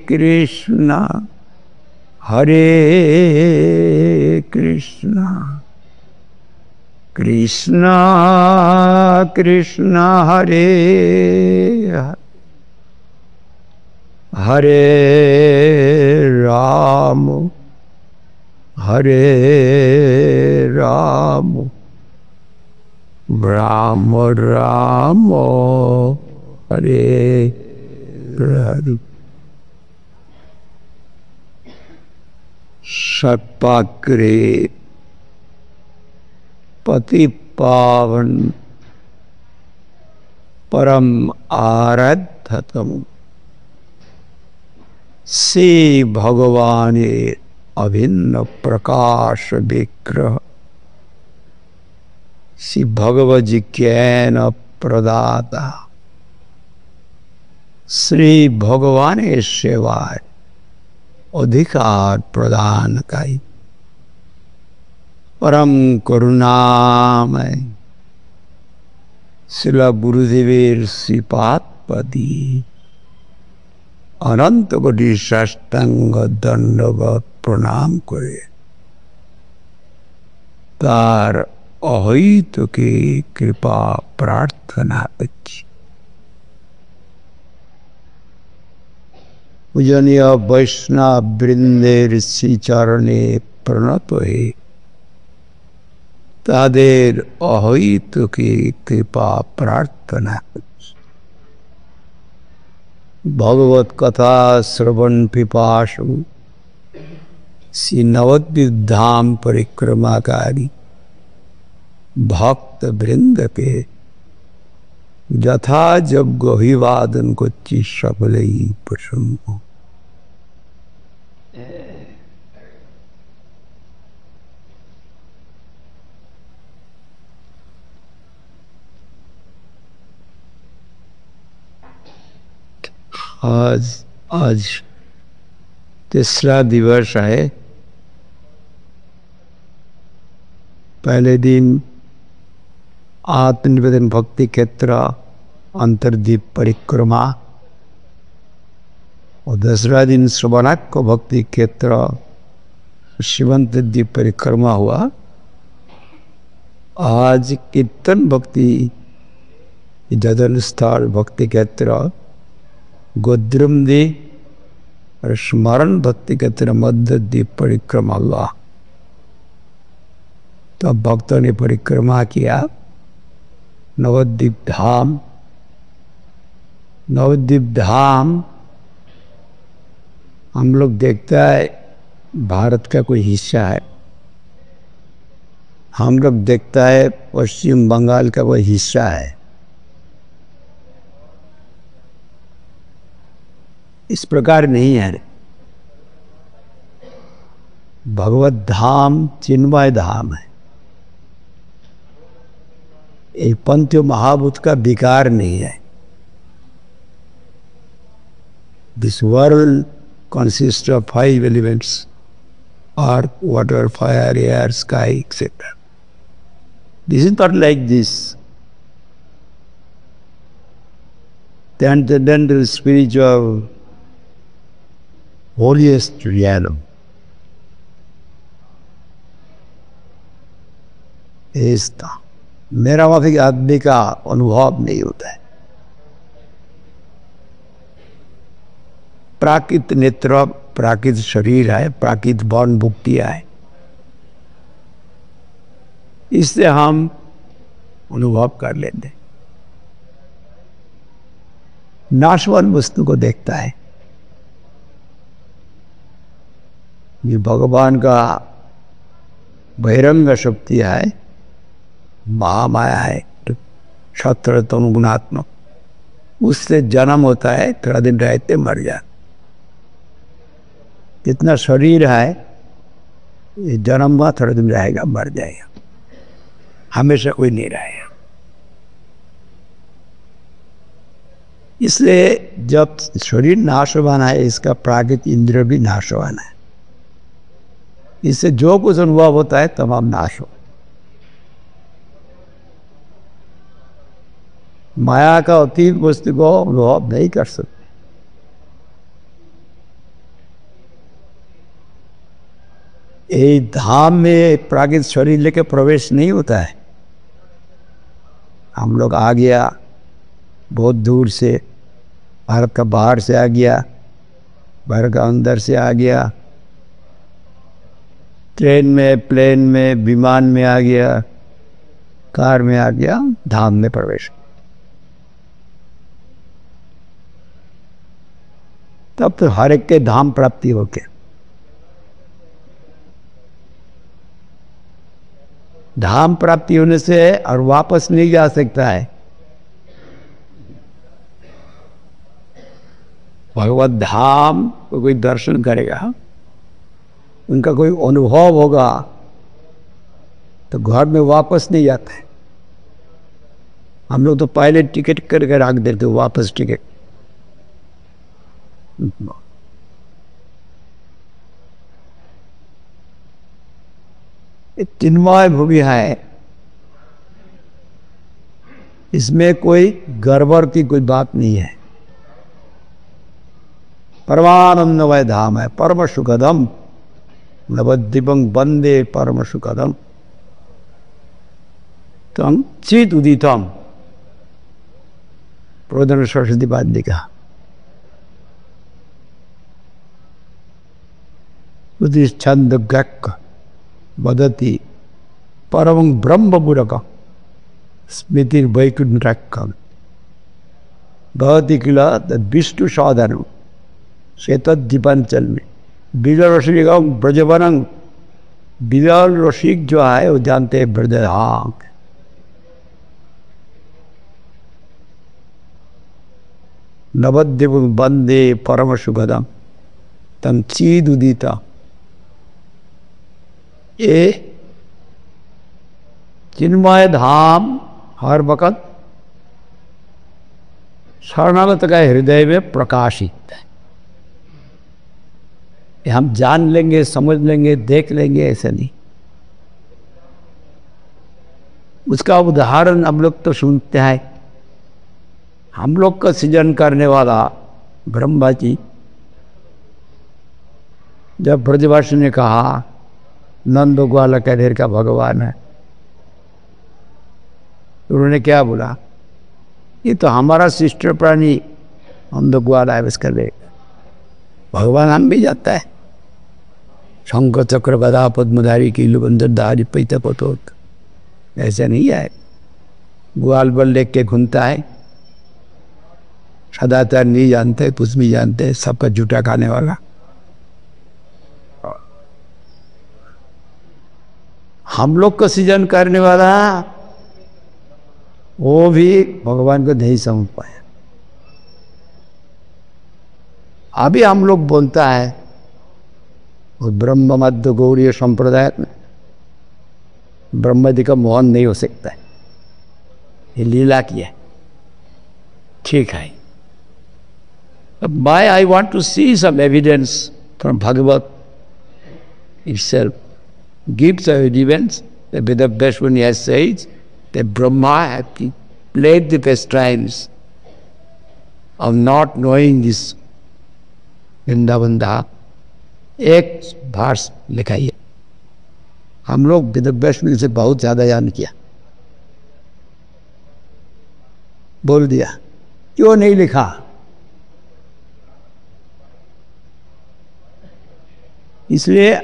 कृष्णा हरे कृष्णा कृष्णा कृष्णा हरे हरे राम राम राम हरे हरे। सत्पाग्रे पति पावन परम आराध्यतम श्री भगवाने अभिन्न प्रकाश विग्रह श्री भगवत जी ज्ञान प्रदाता श्री भगवाने सेवाय अधिकार प्रदान काई परम करुणामय श्रील गुरुदेवेर श्रीपाद पदी अनंत कोटि साष्टांग दंडवत प्रणाम करे तार अहित की कृपा प्रार्थना करছি। पूजनीय वैष्णव बृंदेर श्री चरणे प्रणत हे तादेर अहित की कृपा प्रार्थना करছি। भगवत कथा श्रवण पिपासु श्री नवद्वीप धाम परिक्रमाकारी भक्त वृंद के यथा जब अभिवादन को सकल ही प्रसन्न। आज तीसरा दिवस है। पहले दिन आत्मनिवेदन भक्ति क्षेत्र अंतर्दीप परिक्रमा और दूसरा दिन श्रवणाक भक्ति क्षेत्र शिवंत द्वीप परिक्रमा हुआ। आज कीर्तन भक्ति जदन स्थल भक्ति क्षेत्र गोद्रुमदी और स्मरण भक्ति क्षेत्र मध्य द्वीप परिक्रमा हुआ। तो भक्तों ने परिक्रमा किया नवद्वीप धाम। नवद्वीप धाम हम लोग देखता है भारत का कोई हिस्सा है, हम लोग देखता है पश्चिम बंगाल का कोई हिस्सा है। इस प्रकार नहीं है। भगवत धाम चिन्मय धाम है। एक पंच महाभूत का विकार नहीं है। This world consists of 5 elements: earth, water, fire, air, sky, etc. This is not like this. Then the spiritual holiest realm is the मेरा माफिक आदमी का अनुभव नहीं होता है। प्राकृत नेत्र, प्राकृत शरीर है, प्राकृत वर्ण भुक्तियां है, इससे हम अनुभव कर लेते। नाशवान वस्तु को देखता है। ये भगवान का बहिरंग शक्ति है, महामाया है, क्षत्र तनु गुणात्मक। उससे जन्म होता है, थोड़ा दिन रहते मर जाता। जितना शरीर है ये जन्म हुआ, थोड़ा दिन रहेगा, मर जाएगा, हमेशा कोई नहीं रहेगा। इसलिए जब शरीर नाशवान है, इसका प्राकृतिक इंद्रिय भी नाशवान है। इससे जो कुछ अनुभव होता है तमाम नाश हो। माया का अतीत वस्तु को अनुभव नहीं कर सकते। ये धाम में प्राकृत शरीर लेके प्रवेश नहीं होता है। हम लोग आ गया बहुत दूर से, भारत का बाहर से आ गया, भारत का अंदर से आ गया, ट्रेन में, प्लेन में, विमान में आ गया, कार में आ गया, धाम में प्रवेश। तब तो हर एक के धाम प्राप्ति हो के, धाम प्राप्ति होने से और वापस नहीं जा सकता है। भगवत धाम को कोई दर्शन करेगा, उनका कोई अनुभव होगा, तो घर में वापस नहीं जाता है। हम लोग तो पहले टिकट करके रख देते, वापस टिकट। चिन्मय भूमि है, इसमें कोई गड़बड़ की कोई बात नहीं है। परमानंदमय धाम है, परम सुखदम नवद्वीपं वंदे परम सुखदम तम चित उदितम। प्रोदन सरस्वती बाद लिखा, छंद गक्क वदति परम ब्रह्म बुरक स्मृति वैकुंठ भवती किल विष्णु साधन श्वेत दीपांचल में बिरल रसिक ब्रजवनंग। बिरल रसिक जो है वो जानते हैं ब्रजधाम। नवद्वीप वंदे परम सुखदम तम चीद उदिता। ये चिन्मय धाम हर वक्त शरणागत का हृदय में प्रकाशित है। ये हम जान लेंगे, समझ लेंगे, देख लेंगे, ऐसा नहीं। उसका उदाहरण हम लोग तो सुनते हैं। हम लोग का सृजन करने वाला ब्रह्मा जी, जब ब्रजवासी ने कहा नंद ग्वाल का ढेर का भगवान है, तो उन्होंने क्या बोला, ये तो हमारा सिस्टर प्राणी नंद ग्वाल है, इसका लेगा भगवान हम भी जाता है। शंख चक्र गदा पद्मधारी कीलु बंदरधारी पैता पतोत, ऐसा नहीं है। ग्वाल बल लेके के घूमता है, सदाचार नहीं जानते, कुछ भी जानते, सबका झूठा खाने वाला। हम लोग को सृजन करने वाला वो भी भगवान को नहीं समझ पाया। अभी हम लोग बोलता है वो ब्रह्म मध्य गौड़ीय संप्रदाय में ब्रह्म जी का मोहन नहीं हो सकता है, ये लीला किया, ठीक है। Why I want to see some evidence from Bhagavad itself gives evidence that Veda Bhashmani has said that Brahma had played the pastimes of not knowing this Vrindavan Dham। एक भाष लिखाई है। हम लोग वेद बहश्मनी से बहुत ज्यादा जान किया, बोल दिया, क्यों नहीं लिखा? इसलिए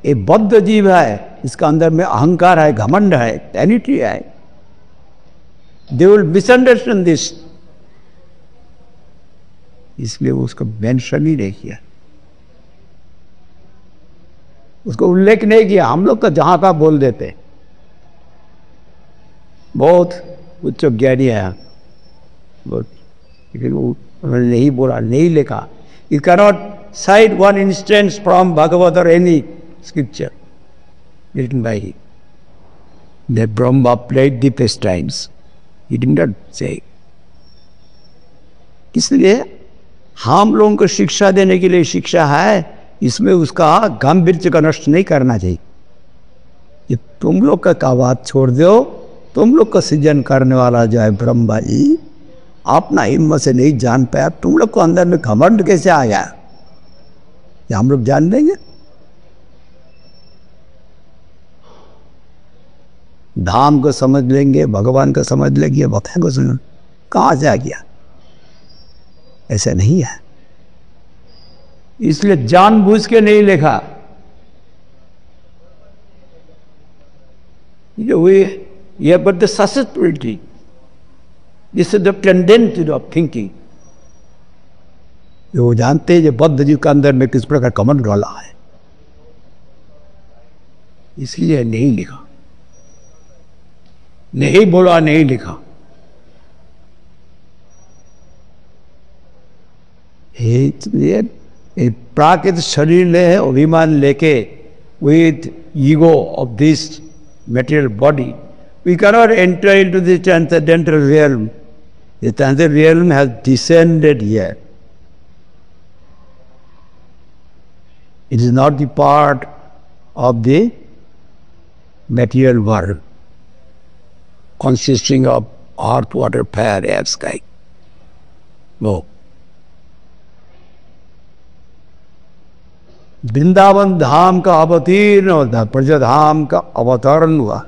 ये बद्ध जीव है, इसका अंदर में अहंकार है, घमंड है, वैनिटी है। दे विल मिसअंडरस्टैंड दिस, इसलिए उसको मेंशन ही नहीं किया, उसको उल्लेख नहीं किया। हम लोग तो जहां का बोल देते, बहुत उच्च ज्ञानी है, लेकिन उन्होंने नहीं बोला, नहीं लिखा। You cannot cite one instance from Bhagavad or any scripture written by him that Brahma played the pastimes. He did not say. इसलिए हम लोगों को शिक्षा देने के लिए शिक्षा है, इसमें उसका गांभीर्य का नष्ट नहीं करना चाहिए। ये तुम लोग का बात छोड़ दो, तुम लोग का सृजन करने वाला जो है ब्रह्मा जी, अपना हिम्मत से नहीं जान पाया, तुम लोग को अंदर में घमंड कैसे आ गया? ये हम लोग जान लेंगे? धाम को समझ लेंगे, भगवान को समझ लेंगे, भक्तों को समझ, कहाँ से आ गया? ऐसा नहीं है। इसलिए जानबूझ के नहीं लिखा। ये but the susceptibility, this is the tendency of thinking. वो जानते हैं जो बद्ध जीव के अंदर में किस प्रकार कमन रोला है, इसलिए नहीं लिखा, नहीं बोला, नहीं लिखा। प्राकृत शरीर ले अभिमान लेके with ego of this material body, we cannot enter into the transcendental realm. The transcendental realm has descended here. It is not the part of the material world, consisting of earth, water, fire, air, sky. No. Vrindavan Dham का अवतीर्ण होता, प्रजधाम का अवतरण हुआ,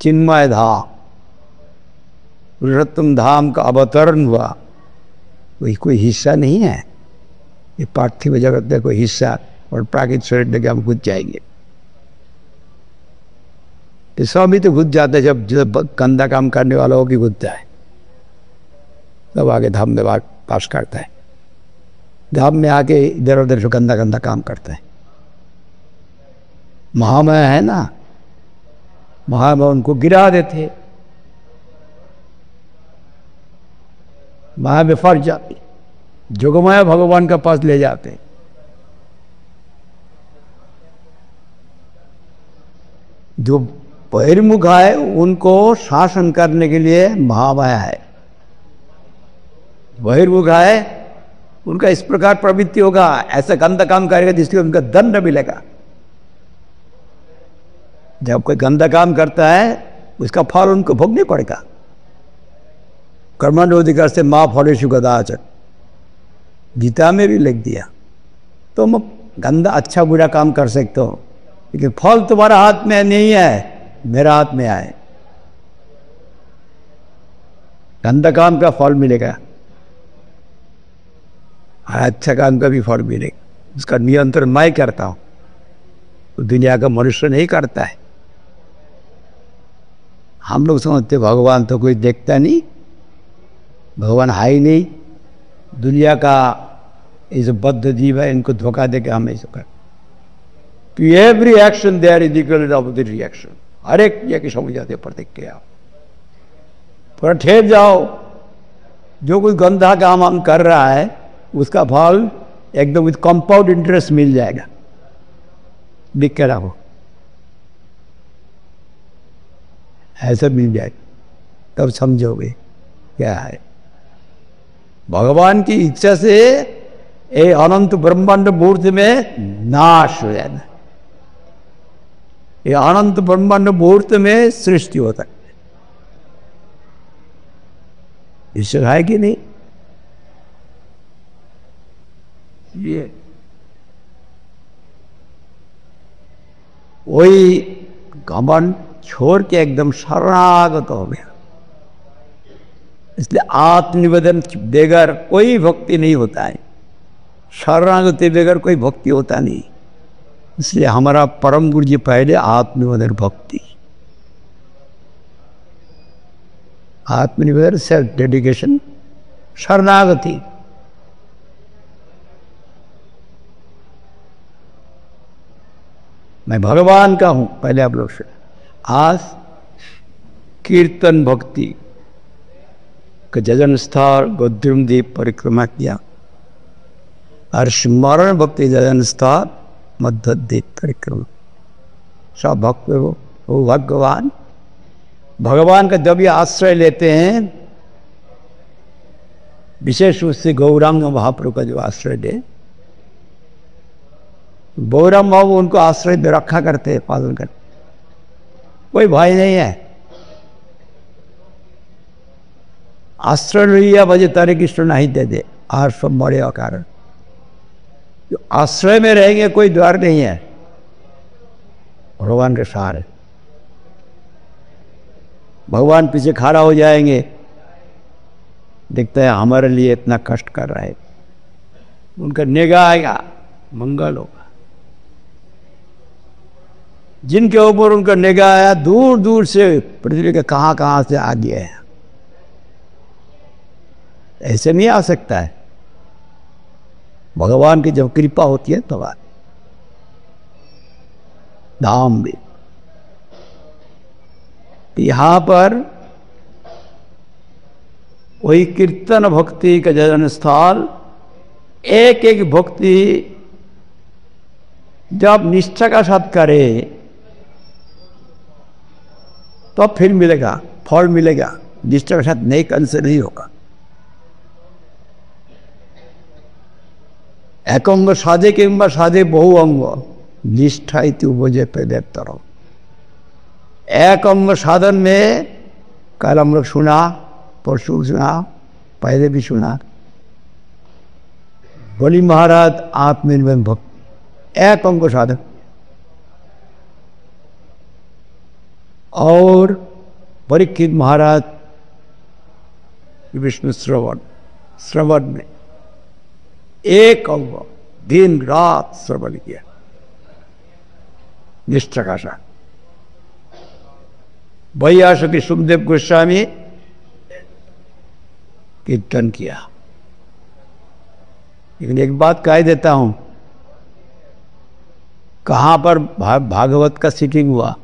चिन्मय धाम, पुरुषोत्तम धाम का अवतरण हुआ। वही कोई हिस्सा नहीं है, ये पार्थिव जगत का कोई हिस्सा और प्राकृतिक शरीर लेके हम घुस जाएंगे। स्वामी तो घुस जाते जब गंदा काम करने वाला हो कि घुस जाए, तब आगे धाम में पास करता है। धाम में आके इधर उधर जो गंदा गंदा काम करता है। महामाया है ना, महामाया उनको गिरा देते, माया में फंस जाते, जोगमाया भगवान का पास ले जाते। जो बहिर्मुख है उनको शासन करने के लिए महामाया है। बहिर्मुख है उनका इस प्रकार प्रवृत्ति होगा, ऐसा गंदा काम करेगा जिसके उनका दंड मिलेगा। जब कोई गंदा काम करता है उसका फल उनको भोगने पड़ेगा। कर्मण्योधिकार से माँ फलेषु कदाचन, गीता में भी लिख दिया। तो तुम गंदा अच्छा बुरा काम कर सकते हो, लेकिन फल तुम्हारा हाथ में नहीं है, मेरा हाथ में आए। गंदा काम का फल मिलेगा, अच्छा काम का भी फल मिलेगा। उसका नियंत्रण मैं करता हूं, तो दुनिया का मनुष्य नहीं करता है। हम लोग समझते भगवान तो कोई देखता नहीं, भगवान है ही नहीं, दुनिया का ये जो बद्ध जीव है इनको धोखा दे के हम ऐसा कर। तो every action there is equal to the reaction. हर एक क्रिया की समझ जाते प्रतिक्रिया। पर ठहर जाओ, जो कोई गंदा काम हम कर रहा है उसका फल एकदम विथ कंपाउंड इंटरेस्ट मिल जाएगा। दिख के रहो, ऐसा मिल जाएगा, तब समझोगे क्या है। भगवान की इच्छा से ये अनंत ब्रह्मांड मूर्ति में नाश हो जाना, ये अनंत ब्रह्मांड मूर्ति में सृष्टि होता है। ईश्वर है कि नहीं? ये वही घमंड छोड़ के एकदम शरणागत हो गया। इसलिए आत्मनिवेदन बगैर कोई भक्ति नहीं होता है, शरणागति बगैर कोई भक्ति होता नहीं। इसलिए हमारा परम गुरु जी पहले आत्मनिवेदन भक्ति, आत्मनिवेदन सेल्फ डेडिकेशन, शरणागति। मैं भगवान का हूं, पहले आप लोग से। आज कीर्तन भक्ति का जजन स्थान गोद्रुम दीप परिक्रमा किया, और स्मरण भक्ति जजन स्थान मध्य दीप परिक्रमा। सब भक्त वो भगवान, भगवान का जब ये आश्रय लेते हैं, विशेष रूप से गौरांग महाप्रभु का जो आश्रय ले, गौरांग बाबू उनको आश्रय में रखा करते हैं, पालन करते। कोई भय नहीं है, आश्रय लिया बजे तारे कृष्ण नहीं दे दे और सब मरे कारण जो आश्रय में रहेंगे कोई द्वार नहीं है, भगवान के सहारे। भगवान पीछे खड़ा हो जाएंगे, देखते हैं हमारे लिए इतना कष्ट कर रहा है, उनका निगाह आएगा, मंगल होगा। जिनके ऊपर उनका निगाह आया दूर दूर से पृथ्वी के कहां से आ गया है, ऐसे नहीं आ सकता है। भगवान की जब कृपा होती है तो बात धाम भी। यहां पर वही कीर्तन भक्ति का जन्म स्थल, एक एक भक्ति जब निष्ठा का साथ करे तो फिर मिलेगा, फल मिलेगा। निष्ठा के साथ नहीं करने से नहीं होगा। एक अंग साधे किंबा साधे बहु अंग निष्ठा इति उपजे पहले तरह। एक अंग साधन में कल हम लोग सुना, परसों सुना, पहले भी सुना, बलि महाराज आत्मनिर्भर भक्त, एक अंग साधन। और परीक्षित महाराज विष्णु श्रवण में एक अंग दिन रात श्रवण किया निष्ठा का साथ। वैयासुकी सुखदेव गोस्वामी कीर्तन किया। लेकिन एक बात कह देता हूं, कहां पर भागवत का सीटिंग हुआ?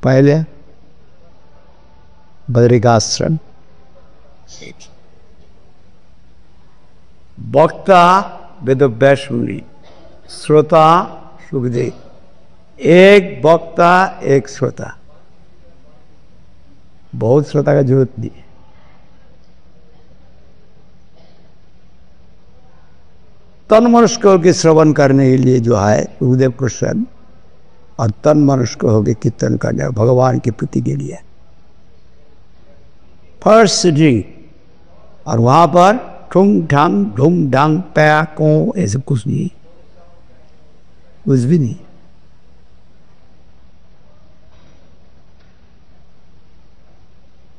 पहले बद्रिकाश्रम, वक्ता वेदव्यास मुनि, श्रोता सुखदेव। एक वक्ता एक श्रोता, बहुत श्रोता का जरूरत नहीं है। तन मनुष्य के श्रवण करने के लिए जो है सुखदेव कृष्ण, और तन मनुष्य होकर कीर्तन करने भगवान की प्रीति के लिए फर्स्ट सिटिंग। और वहां पर ठुंग ढंग ढूंग ढंग पैया को ऐसे कुछ नहीं, कुछ भी नहीं।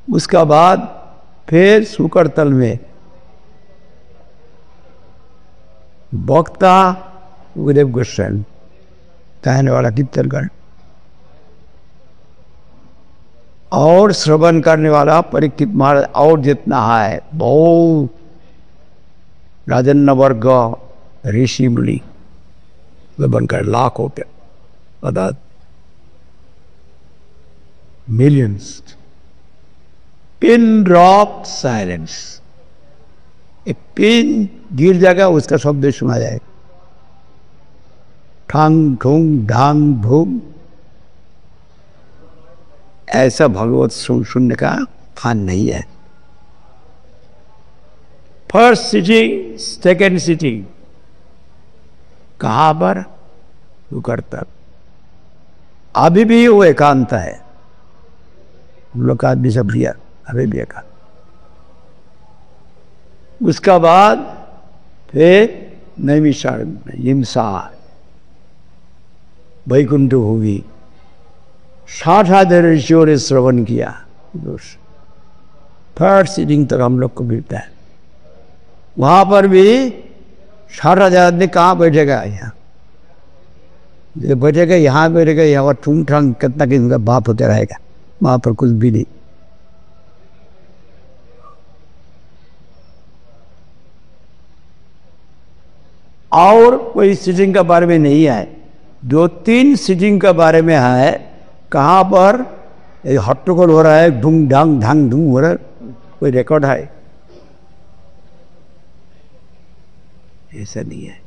उसका बाद फिर शुकर तल में वक्ता सुखदेव गोस्वामी कहने वाला कीर्तन कर, और श्रवण करने वाला परीक्षित महाराज, और जितना है बहुत राजन्य वर्ग ऋषि मुनि बनकर लाखों के अदात मिलियंस। पिन ड्रॉप साइलेंस, एक पिन गिर जाएगा उसका शब्द सुना जाएगा, ठंग ठुंग ढांग भूंग। ऐसा भगवत सुनने का स्थान नहीं है। फर्स्ट सिटिंग, सेकेंड सिटिंग कहां पर? शुकर तक। अभी भी वो एकांत है, हम लोग का आदमी सब लिया, अभी भी एकांत। उसका बाद फिर नैमिषारण्य में हिमसा वैकुंठ हुई। 60,000 ऋषियों ने श्रवण किया। थर्ड सीटिंग तक हम लोग को मिलता है। वहां पर भी 60,000 आदमी कहाँ बैठेगा? यहाँ बैठेगा, यहाँ बैठेगा, यहाँ पर ठूंग ठांग कितना किस्म का बात होते रहेगा, वहां पर कुछ भी नहीं। और कोई सीटिंग के बारे में नहीं है। 2-3 सीटिंग के बारे में है। कहाँ पर हट्टगोल हो रहा है, ढूंग ढांग ढांग ढूंग हो रहा है, कोई रिकॉर्ड है? ऐसा नहीं है।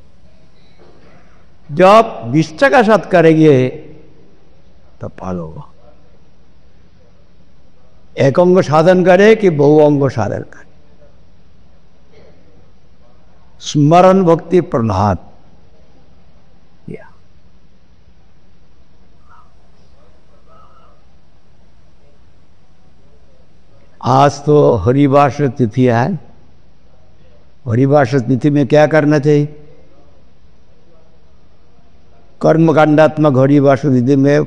जब निष्ठा का साथ करेंगे तब फल होगा। एक अंग साधन करे कि बहु अंग साधन करे। स्मरण भक्ति प्रहलाद, आज तो हरिवास तिथि है। हरिवास तिथि में क्या करना चाहिए? कर्मकांडात्मक हरिवास तिथि में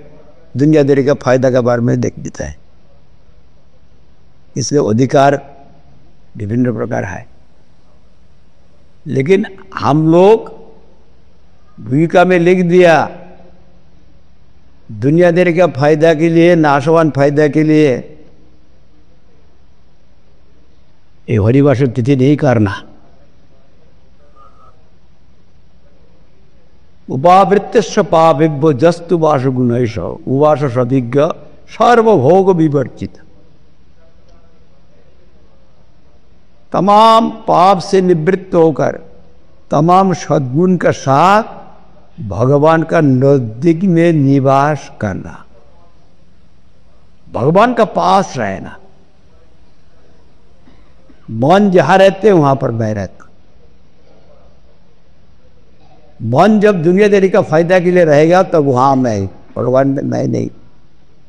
दुनियादारी का फायदा के बारे में देख देता है। इसलिए अधिकार विभिन्न प्रकार है, लेकिन हम लोग भूमिका में लिख दिया दुनियादारी का फायदा के लिए, नाशवान फायदा के लिए ये हरिवास तिथि नहीं करना। उपावृत्य पापिभ्यो जस्तु वास गुणैष उवास सदिज्ञ सर्वभोग विवर्जित। तमाम पाप से निवृत्त होकर तमाम सद्गुण का साथ भगवान का नजदीक में निवास करना, भगवान का पास रहना। मन जहां रहते वहां पर मैं रहता। मन जब दुनियादारी का फायदा के लिए रहेगा तब वहां मैं, भगवान में मैं नहीं।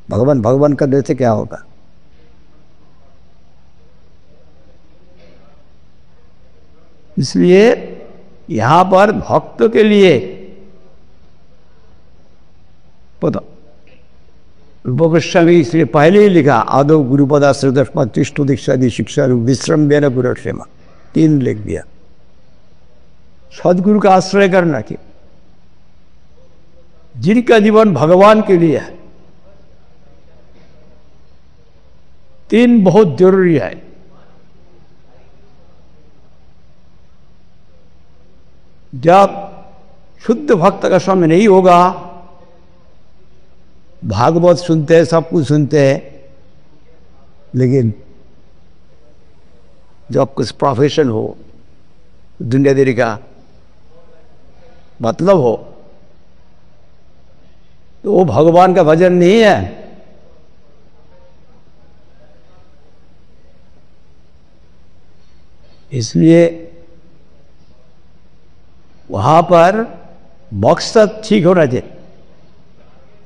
भगवान भगवान का दृष्टि क्या होगा? इसलिए यहां पर भक्तों के लिए पता गोस्वामी इसलिए पहले ही लिखा आदो गुरुपदाश्रय दशमा तिष्ठु दीक्षा शिक्षा विश्रम बेन गुरु सेवा, 3 लिख दिया। सदगुरु का आश्रय करना कि जिनका जीवन भगवान के लिए है, 3 बहुत जरूरी है। जब शुद्ध भक्त का समय नहीं होगा, भागवत सुनते हैं, सब कुछ सुनते हैं, लेकिन जब कुछ प्रोफेशन हो, दुनियादारी का मतलब हो, तो वो भगवान का भजन नहीं है। इसलिए वहां पर मकसद ठीक होना चाहिए।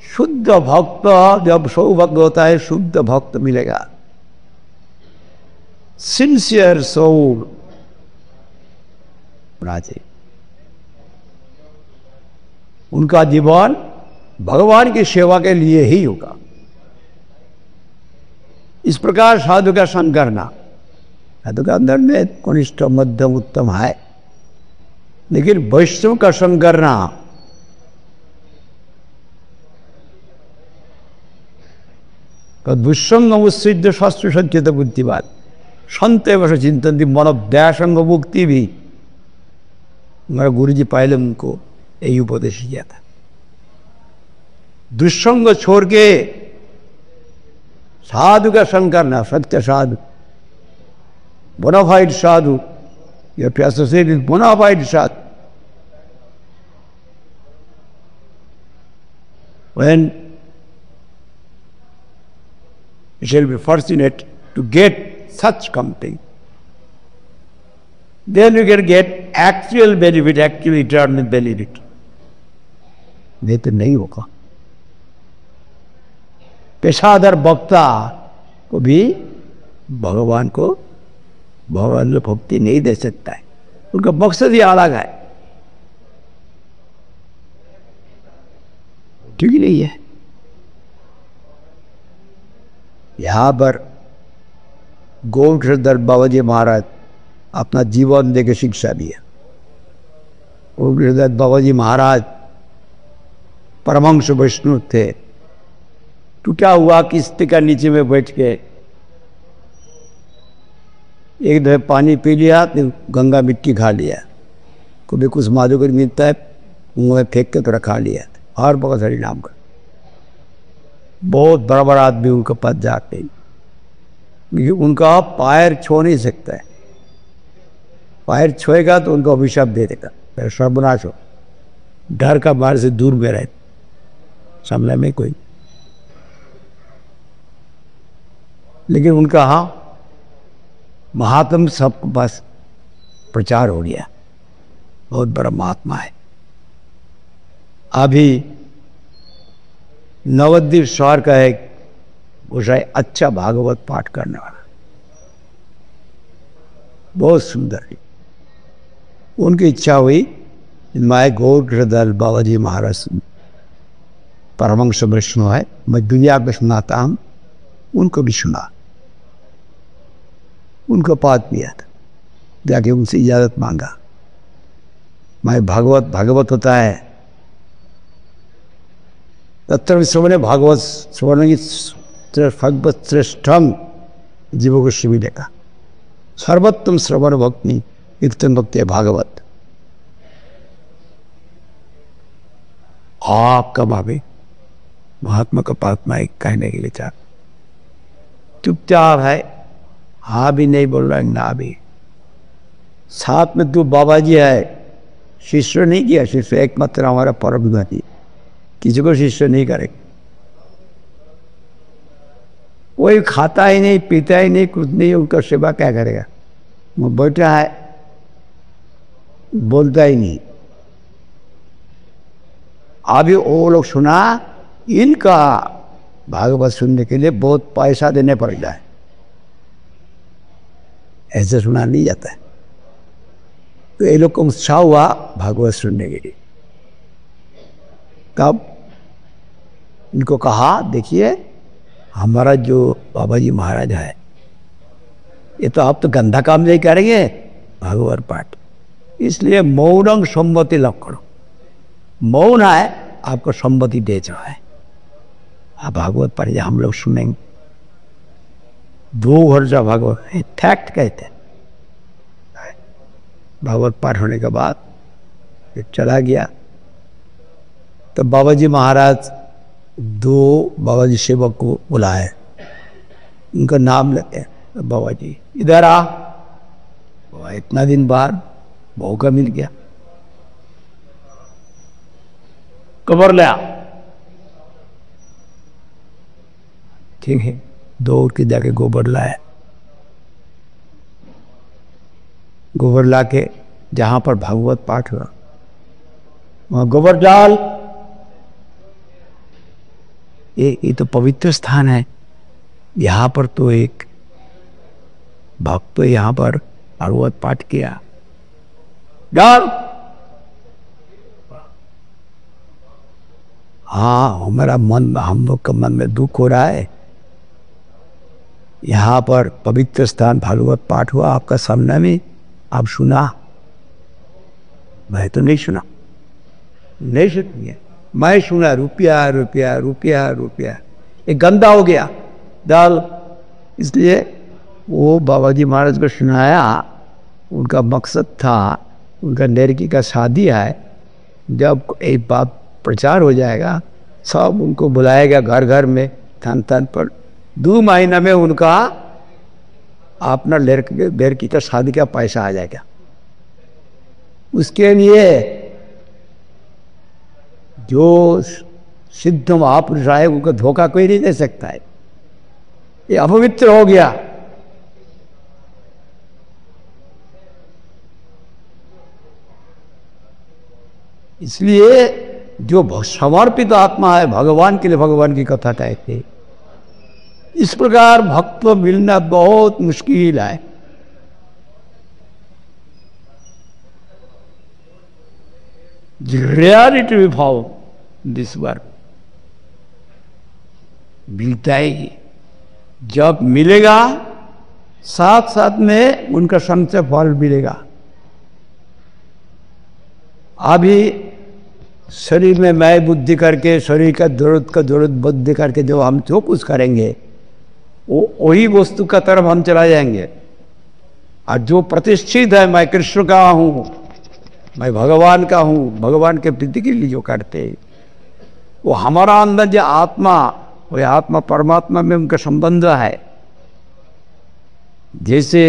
शुद्ध भक्त जब सौभाग्य होता है, शुद्ध भक्त मिलेगा, सिंसियर सोल होना चाहिए। उनका जीवन भगवान की सेवा के लिए ही होगा। इस प्रकार साधु का संग करना, साधु का अंदर में कनिष्ठ मध्यम उत्तम है, लेकिन वैष्णव का संग करना दुष्संग मुसिद्ध शास्त्र सचेत बुद्धिवाद संत एवं चिंतन मन व्यासंग मुक्ति भी हमारा गुरु जी पहले उनको यही उपदेश किया था। दुष्संग छोड़ के साधु का संग करना, सत्य साधु, बोनाफाइड साधु, या associated bonafide sadhu. When you shall be fortunate to get such company, then you can get actual benefit, actual eternal benefit. नहीं तो नहीं होगा। पेशादार वक्ता को भी भगवान में भक्ति नहीं दे सकता है, उनका मकसद ही अलग है। ठीक ही नहीं है। यहां पर गोविंद बाबाजी महाराज अपना जीवन देके शिक्षा दिया। गोविंद बाबाजी महाराज परमहंस वैष्णव थे। टूटा हुआ किश्ती का नीचे में बैठ के एक दफे पानी पी लिया, तो गंगा मिट्टी खा लिया, कभी कुछ माधुकर मिलता है मुंह में फेंक के थोड़ा खा लिया, और बहुत सारी नाम का बहुत बड़ा बड़ा आदमी उनके पास जाते हैं, क्योंकि उनका पैर छू नहीं सकता है। पैर छुएगा तो उनको अभिशाप दे देगा, फिर सर्वनाश हो। डर का मार से दूर में रहे, सामने में कोई, लेकिन उनका हाँ महात्म सबके पास प्रचार हो गया, बहुत बड़ा महात्मा है। अभी नवद्वीप शहर का एक उसे अच्छा भागवत पाठ करने वाला, बहुत सुंदर है। उनकी इच्छा हुई मैं गौरदास बाबा जी महाराज परमहंस वैष्णव है, मैं दुनिया को सुनाता हूँ, उनको भी सुना। उनको पाठ किया था, जाके उनसे इजाज़त मांगा। मैं भागवत होता है तत्र श्रवणे भागवत श्रवण भगवत श्रेष्ठम जीव गोस्वामी ने कहा सर्वोत्तम श्रवण भक्ति कीर्तन भक्ति भागवत। आपका भाभी महात्मा का पात्मा एक कहने के लिए चाह चुपचाप है, हाँ भी नहीं बोल रहा है ना भी। साथ में तू बाबा जी है, शिष्य नहीं किया, शिष्य एकमात्र हमारा परम ज्ञानी, किसी को शिष्य नहीं करेगा। कोई खाता ही नहीं पीता ही नहीं कुछ नहीं, उनका सेवा क्या करेगा। वो बैठा है बोलता ही नहीं। अभी वो लोग सुना, इनका भागवत सुनने के लिए बहुत पैसा देने पड़ता है, ऐसे सुना नहीं जाता है। तो ये लोग को उत्साह हुआ भागवत सुनने के लिए। तब इनको कहा देखिए हमारा जो बाबा जी महाराज है, ये तो आप तो गंदा काम नहीं करेंगे भागवत पाठ, इसलिए मौनम सम्मति लक्षण, मौन है आपको सम्मति दे जो है, आप भागवत पढ़ हम लोग सुनेंगे। 2 घंटा भागवत फैक्ट कहते हैं। भागवत पाठ होने के बाद फिर चला गया। तो बाबा जी महाराज 2 बाबा जी सेवक को बुलाए, उनका नाम लेते हैं, बाबा जी इधर आ। इतना दिन बाद मौका मिल गया, कबर ले आ। ठीक है, दौड़ के जाके गोबर लाया। गोबर ला के जहां पर भागवत पाठ हुआ वहां गोबर डाल। ये तो पवित्र स्थान है, यहाँ पर तो एक भक्त यहाँ पर भागवत पाठ किया, डाल। हाँ हमारा मन, हम लोग का मन में दुख हो रहा है, यहाँ पर पवित्र स्थान भागवत पाठ हुआ आपका सामने में, आप सुना? मैं तो नहीं सुना, नहीं सुनिए, मैं सुना रुपया रुपया रुपया रुपया, ये गंदा हो गया डाल। इसलिए वो बाबा जी महाराज को सुनाया। उनका मकसद था, उनका लड़की का शादी है, जब एक बात प्रचार हो जाएगा सब उनको बुलाएगा घर घर में, थान थान पर। 2 महीना में उनका अपना लड़की का शादी का पैसा आ जाएगा। उसके लिए जो सिद्ध महापुरुष आए उनको धोखा कोई नहीं दे सकता है, ये अपवित्र हो गया। इसलिए जो समर्पित आत्मा है भगवान के लिए भगवान की कथा कहते, इस प्रकार भक्त मिलना बहुत मुश्किल है। रियलिटी भी भाव दिस बार मिलता ही, जब मिलेगा साथ साथ में उनका संचय फल मिलेगा। अभी शरीर में मैं बुद्धि करके, शरीर का जरूरत बुद्धि करके जो हम जो कुछ करेंगे वो वही वस्तु का तरफ हम चला जाएंगे। और जो प्रतिष्ठित है मैं कृष्ण का हूँ, मैं भगवान का हूँ, भगवान के प्रीति के लिए जो करते वो हमारा अंदर जो आत्मा, वो आत्मा परमात्मा में उनका संबंध है। जैसे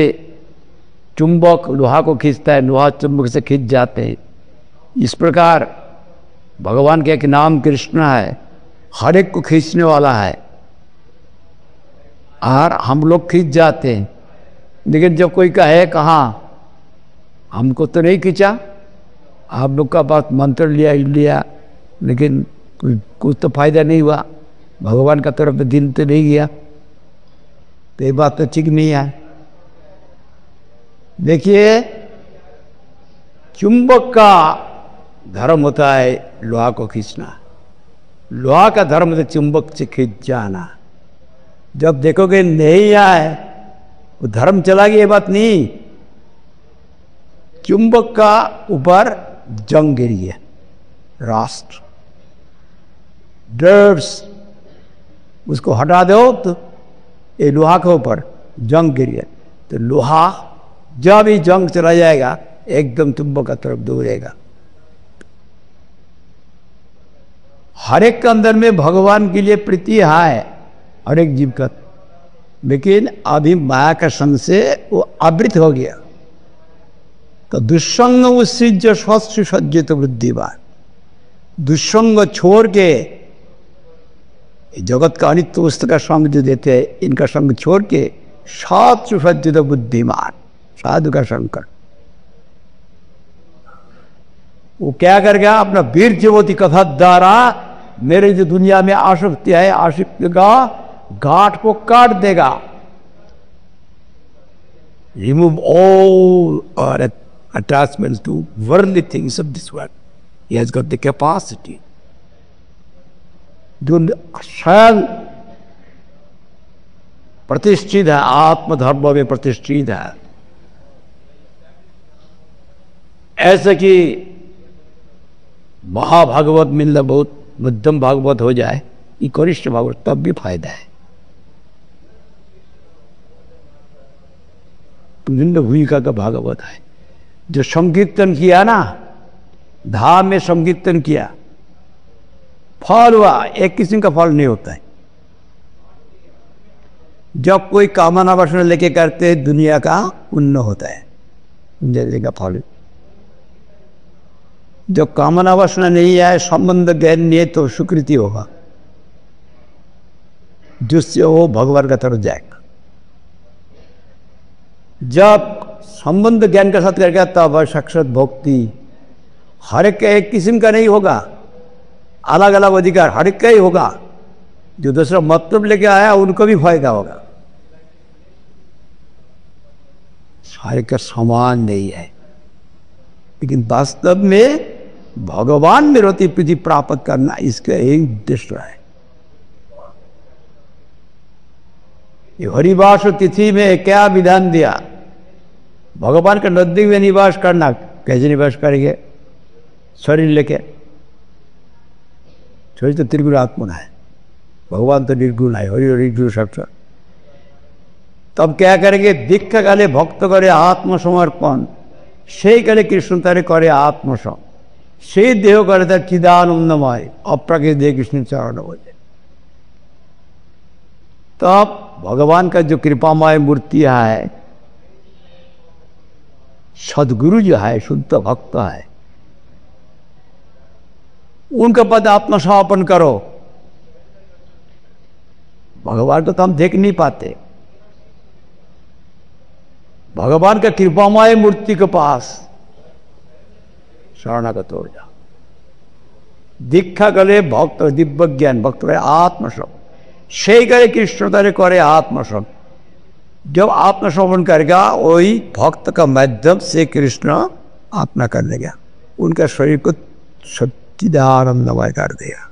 चुंबक लोहा को खींचता है, लोहा चुंबक से खींच जाते हैं, इस प्रकार भगवान के एक नाम कृष्ण है, हर एक को खींचने वाला है और हम लोग खींच जाते हैं। लेकिन जब कोई कहे कहाँ हमको तो नहीं खींचा, आप लोग का बात मंत्र लिया लेकिन कुछ तो फायदा नहीं हुआ, भगवान का तरफ दिल तो नहीं गया, तो ये बात तो ठीक नहीं है। देखिए, चुंबक का धर्म होता है लोहा को खींचना, लोहा का धर्म होता है चुंबक से खींच जाना। जब देखोगे नहीं आए वो धर्म चला गया, ये बात नहीं। चुंबक का ऊपर जंग गिरी है, राष्ट्र ड्रर्स, उसको हटा दो तो ये लोहा के ऊपर जंग गिरी है, तो लोहा जब ही जंग चला जाएगा एकदम चुंबक का तरफ दौड़ेगा। हर एक के अंदर में भगवान के लिए प्रीति है, हर एक जीव का, लेकिन अभी माया का संग से वो आवृत हो गया। तो दुष्संग उत्सृज्य सुसज्जित बुद्धिमान, दुष्संग छोड़ के जगत का अनित्य वस्तु का संग जो देते हैं, इनका संग छोड़ के सात सुसज्जित बुद्धिमान साधु का संग कर, वो क्या करेगा? अपना वीर ज्योति कथा द्वारा मेरे जो दुनिया में आसक्ति है, आसक्ति का गांठ को काट देगा। रिमूव ऑल और attachments to worldly things of this world. He has got the capacity. जो स्वयं प्रतिष्ठित है, आत्मधर्म में प्रतिष्ठित है, ऐसे कि महाभागवत मिलना बहुत मध्यम भागवत हो जाए, ये कनिष्ठ भागवत, तब भी फायदा है। निम्न भूमिका का भागवत है। जो संकीर्तन किया ना, धाम में संकीर्तन किया, फल हुआ, एक किस्म का फल नहीं होता है। जब कोई कामना वासना लेके करते दुनिया का पुण्य होता है, जैसे का फल। जब कामना वासना नहीं आए, संबंध ज्ञान नहीं है, तो सुकृति होगा, जिससे वो भगवान का तरफ जाएगा। जब संबंध ज्ञान के साथ करके तब साक्षात भक्ति, हर एक किस्म का नहीं होगा, अलग अलग अधिकार हर एक का ही होगा। जो दूसरा मतलब लेके आया उनको भी फायदा होगा, हर एक का समान नहीं है। लेकिन वास्तव में भगवान में रति प्रीति प्राप्त करना इसका एक उद्देश्य है। ये हरिवास तिथि में क्या विधान दिया? भगवान के नजदीक में निवास करना। कैसे निवास करेंगे? शरीर लेके। शरीर तो त्रिगुण आत्मा है, भगवान तो निर्गुण है, हरि निर्गुण साक्षात। तब क्या करेंगे? दीक्षा काले भक्त करे आत्मसमर्पण, से काले कृष्ण तारे करे आत्मसम, से देह करे तार चिदानंदमय अप्राकृत देह कृष्ण चरण बोले। तब भगवान का जो कृपामय मूर्ति है, सदगुरु जो है, शुद्ध भक्त है, उनका पद आत्मसमर्पण करो। भगवान को तो हम देख नहीं पाते, भगवान का कृपामय मूर्ति के पास शरणागत हो जाओ। दीक्षा गले भक्त दिव्य ज्ञान, भक्त करे आत्मसम, से करे कृष्ण तारे करे आत्मसम। जब आत्मसमर्पण करेगा वही भक्त का माध्यम से कृष्ण अपना कर लेगा, उनका शरीर को सच्चिदानंदमय कर देगा,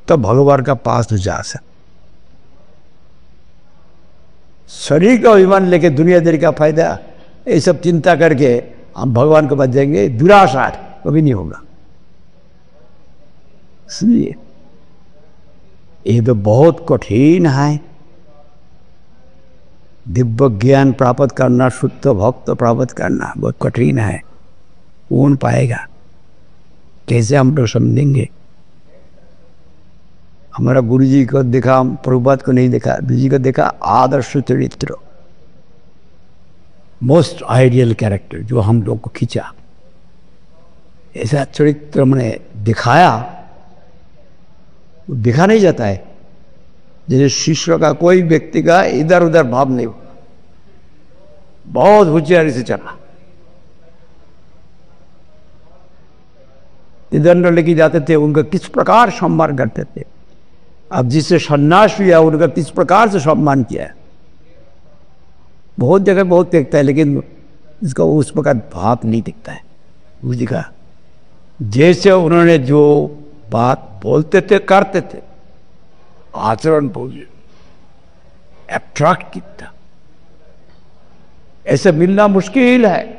तब भगवान का पास जा सकता। शरीर का अभिमान लेके दुनियादारी का फायदा, ये सब चिंता करके हम भगवान को बच जाएंगे, दुराशा कभी नहीं होगा। इसलिए ये तो बहुत कठिन है, दिव्य ज्ञान प्राप्त करना, शुद्ध भक्त प्राप्त करना बहुत कठिन है। कौन पाएगा? कैसे हम लोग समझेंगे? हमारा गुरु जी को देखा, प्रभुपाद को नहीं देखा, गुरु जी को देखा आदर्श चरित्र, मोस्ट आइडियल कैरेक्टर जो हम लोग को खींचा। ऐसा चरित्र मैंने दिखाया, दिखा नहीं जाता है। जैसे शिष्य का कोई व्यक्ति का इधर उधर भाव नहीं हुआ, बहुत होशियारी से चला। दंड लेके जाते थे, उनका किस प्रकार सम्मान करते थे। अब जिससे सन्यास लिया उनका किस प्रकार से सम्मान किया है। बहुत जगह बहुत दिखता है, लेकिन इसका उस प्रकार भाव नहीं दिखता है गुरु जी का। जैसे उन्होंने जो बात बोलते थे करते थे, आचरण बोलिए एट्रैक्ट कितना, ऐसे मिलना मुश्किल है।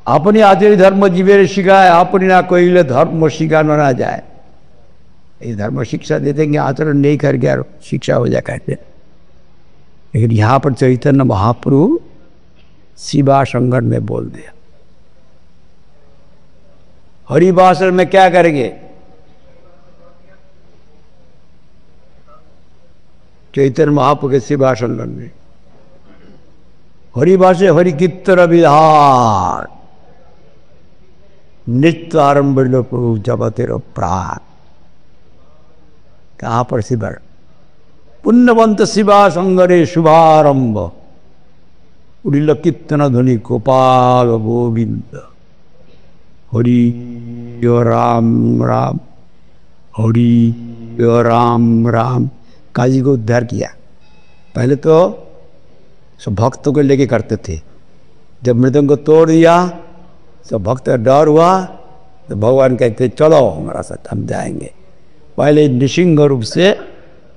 अपनी आदि धर्म जीवे शिखाए, अपनी ना कोई धर्म शिखाना ना जाए। ये धर्म शिक्षा दे देंगे, आचरण नहीं कर गया शिक्षा हो जाए कहते। लेकिन यहां पर चैतन्य महाप्रभु शिवा संगठन में बोल दिया। हरिभाषण में क्या करेंगे? चैतन्य महाप्रभु के शिवा संगठन में हरिभाषे हरि कीर्तन विधान नित्य आरंभ प्रभु जगतेर प्राण। कहां पर शिवर? पुण्यवंत शिवा संगरे शुभारंभ उड़िल कीर्तन ध्वनि गोपाल गोविंद। हरि राम राम, हरि राम राम। काजी को उद्धार किया। पहले तो सब भक्तों को लेके करते थे, जब मृदंग को तोड़ दिया सब भक्त डर हुआ तो भगवान कहते चलो हमारा साथ हम जाएंगे। पहले निशिंग रूप से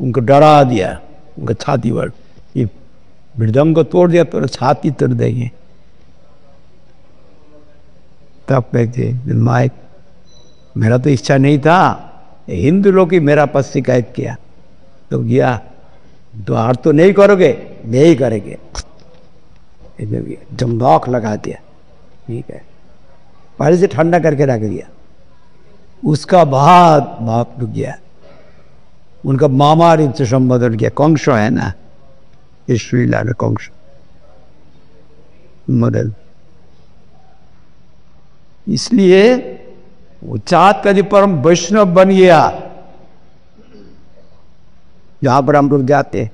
उनको डरा दिया, उनका छाती पर ये मृदंग को तोड़ दिया तो छाती तोड़ देंगे। तब कहते माइक मेरा तो इच्छा नहीं था, हिंदू लोग ही मेरा पास शिकायत किया तो गया, द्वार तो नहीं करोगे, नहीं करेंगे। जमदाख लगा दिया, ठीक है, पहले से ठंडा करके रख दिया। उसका बाद बाप रुक गया, उनका मामा रूप से संबोधन किया। कंस है ना, श्रीला में कंस मदन, इसलिए वो चाँद का परम वैष्णव बन गया। जहां पर हम लोग जाते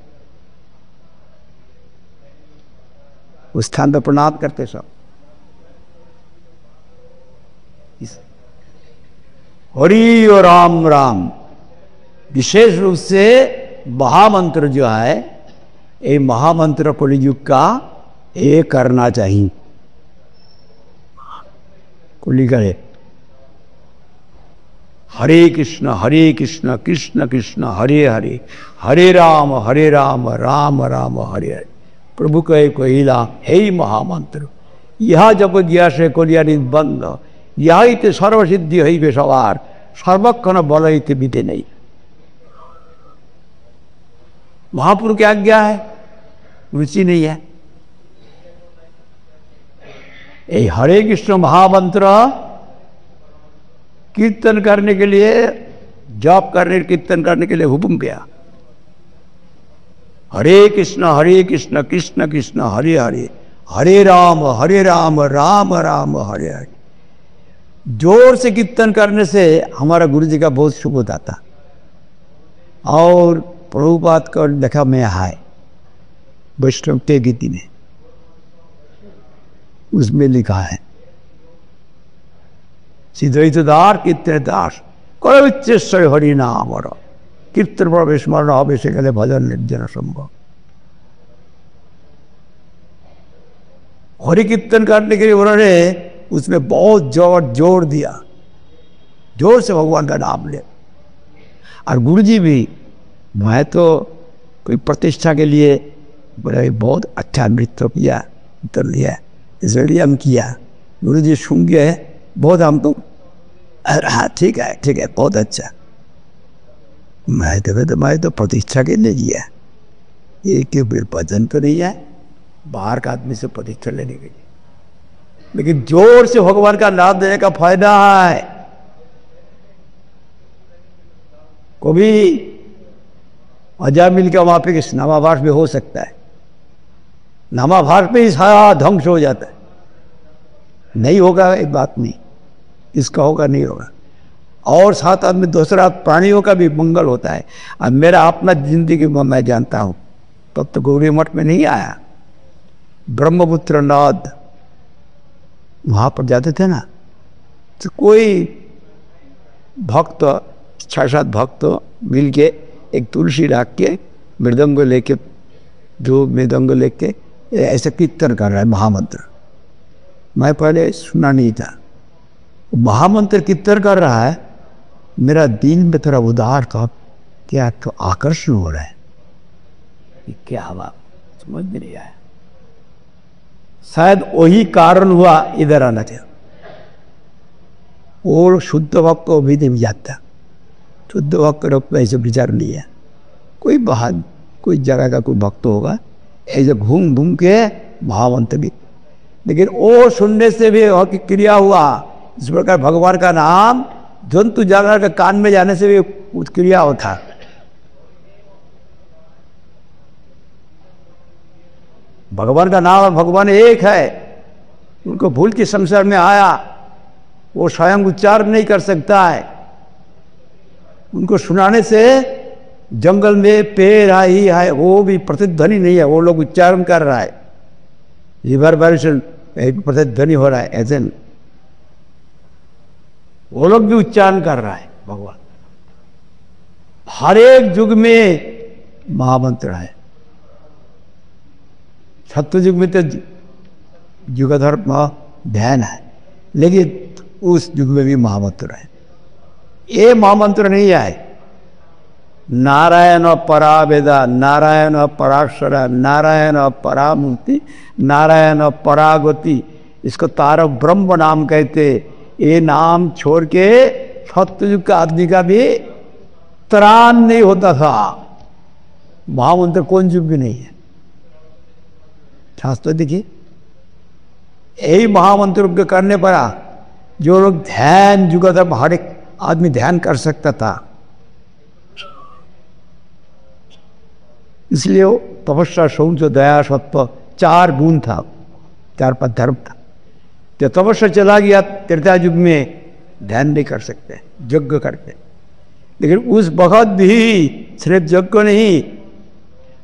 उस स्थान पर प्रणाम करते सब। हरि और राम राम विशेष रूप से महामंत्र जो है, ये महामंत्र कलियुग का ये करना चाहिए। कुली करे हरे कृष्ण कृष्ण कृष्ण हरे हरे, हरे राम राम राम हरे हरे। प्रभु कहे कोहिला हे महामंत्र, यह जब गया से कलिया बंद, यही ते सर्वसिद्धि हई बेसवार, सर्वक्षण बल ही बीते नहीं। महापुरुष की आज्ञा है, रुचि नहीं है। ये हरे कृष्ण महामंत्र कीर्तन करने के लिए, जप करने कीर्तन करने के लिए हुक्म किया। हरे कृष्ण कृष्ण कृष्ण हरे हरे, हरे राम राम राम हरे हरे। जोर से कीर्तन करने से हमारा गुरु जी का बहुत शुभ होता था। और प्रभुपाद का लिखा में है वैष्णव के गीति में, उसमें लिखा है सिद्धार कीर्तन दास कर हरि नाम कीर्तन पर स्मरण हो से कहले भजन निर्जन संभव। हरि कीर्तन करने के लिए उन्होंने उसमें बहुत जोर दिया, जोर से भगवान का नाम ले। और गुरु जी भी, मैं तो कोई प्रतिष्ठा के लिए बहुत अच्छा नृत्य किया, उत्तर लिया, इसलिए हम किया। गुरु जी सुन गए बहुत, हम तो हाँ ठीक है बहुत अच्छा। मैं तो प्रतिष्ठा के लिए किया, ये क्यों भजन तो नहीं है, बाहर का आदमी से प्रतिष्ठा लेने के लिए। लेकिन जोर से भगवान का नाम देने का फायदा है। कभी अजामिल का वहां पे नामाभास में हो सकता है, नामाभास में ही सारा ध्वंस हो जाता है। नहीं होगा एक बात नहीं, इसका होगा नहीं होगा। और साथ आदमी दूसरा प्राणियों का भी मंगल होता है। अब मेरा अपना जिंदगी में मैं जानता हूं, तब तो गौरी मठ में नहीं आया, ब्रह्मपुत्र नाद वहां पर जाते थे ना, तो कोई भक्त 6-7 भक्त मिल के एक तुलसी रख के मृदंग लेके, जो मृदंग लेके ऐसे कीर्तन कर रहा है महामंत्र। मैं पहले सुना नहीं था, महामंत्र कीर्तन कर रहा है, मेरा दिल में थोड़ा उदार था, क्या तो आकर्षण हो रहा है, क्या हुआ समझ में नहीं आया। शायद वही कारण हुआ इधर आना था। और शुद्ध भक्त को भी नहीं जाता, शुद्ध भक्त लोग ऐसे विचार नहीं है। कोई बाहर कोई जगह का कोई भक्त होगा ऐसे घूम घूम के महामंत्र भी, लेकिन वो सुनने से भी क्रिया हुआ। इस प्रकार भगवान का नाम जंतु जानवर के कान में जाने से भी उत्क्रिया होता। भगवान का नाम और भगवान एक है, उनको भूल के संसार में आया, वो स्वयं उच्चारण नहीं कर सकता है। उनको सुनाने से जंगल में पेड़ आई है, वो भी प्रतिध्वनि नहीं है, वो लोग उच्चारण कर रहा है, रिवर्बरेशन प्रतिध्वनि हो रहा है, ऐसे वो लोग भी उच्चारण कर रहा है। भगवान हर एक युग में महामंत्र है। सत्य युग में तो युगधर ध्यान है, लेकिन उस युग में भी महामंत्र है। ये महामंत्र नहीं है नारायण परा वेदा, नारायण पराक्षर, नारायण परामूर्ति, नारायण परागति, इसको तारक ब्रह्म नाम कहते। ये नाम छोड़ के सत्ययुग का आदमी का भी त्राण नहीं होता था। महामंत्र कौन युग भी नहीं है, शास्त्र देखिए। यही महामंत्र करने पर जो लोग ध्यान युग था, हर एक आदमी ध्यान कर सकता था। इसलिए वो तपस्या, शौच, दया, सत्व 4 गुण था, 4 पर धर्म था। तो तपस्या चला गया, त्रेता युग में ध्यान नहीं कर सकते, यज्ञ करते। लेकिन उस वक्त भी सिर्फ यज्ञ नहीं,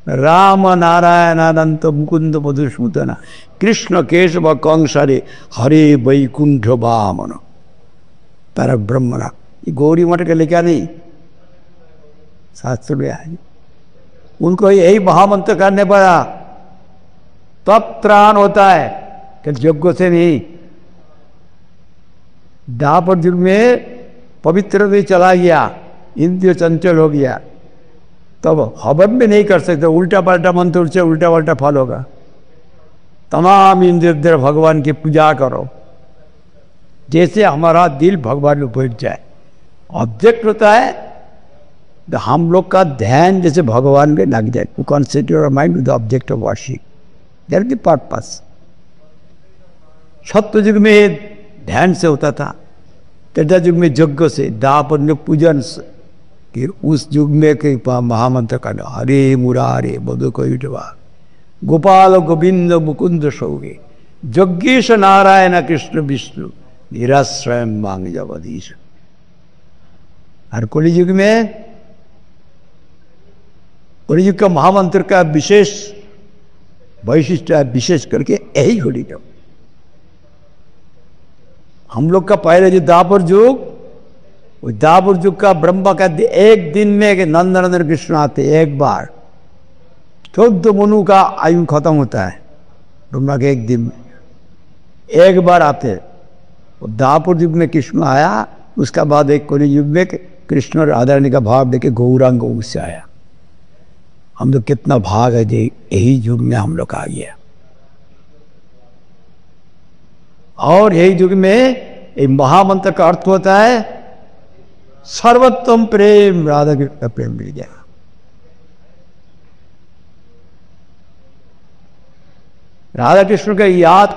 राम नारायण अनंत मुकुंद मधुसूदन कृष्ण केशव कंसरे हरे वैकुंठ वामन तारक ब्रह्मणा, ये गौरी मठ के लिखा नहीं, शास्त्र में है। उनको यही महामंत्र करने पर तब त्राण होता है कि यज्ञ से नहीं। द्वापर युग में पवित्र भी चला गया, इंद्रिय चंचल हो गया, तब हवन भी नहीं कर सकते, उल्टा पलटा मंत्र से उल्टा पलटा फल होगा। तमाम इंद्रिय भगवान की पूजा करो, जैसे हमारा दिल भगवान में बैठ जाए। ऑब्जेक्ट होता है तो हम लोग का ध्यान जैसे भगवान में लग जाए, to consider your mind with the object of worship, that is the purpose. Satya Yuga में ध्यान से होता था, त्रेता युग में यज्ञ से, द्वापर में पूजन से, कि उस युग में के महामंत्र का हरे मुरारे मधुकैटवा गोपाल गोविंद मुकुंद सौगे जज्ञेश नारायण कृष्ण विष्णु निराश्रय मांग जगदीश। हर कलयुग में, कलयुग का महामंत्र का विशेष वैशिष्ट है, विशेष करके यही होली जब हम लोग का पहले जो द्वापर युग, वो द्वापर युग का ब्रह्मा का एक दिन में नंदनंदन कृष्ण आते, एक बार 14 मनु का आयु खत्म होता है ब्रह्मा के एक दिन में, एक बार आते। वो द्वापर युग में कृष्ण आया, उसका बाद एक कलयुग में कृष्ण और राधा रानी का भाव देके गौरांग उससे आया। हम लोग कितना भाग है जी, यही युग में हम लोग आ गया। और यही युग में एक महामंत्र का अर्थ होता है सर्वोत्तम प्रेम, राधा कृष्ण का प्रेम मिल गया। राधा कृष्ण का याद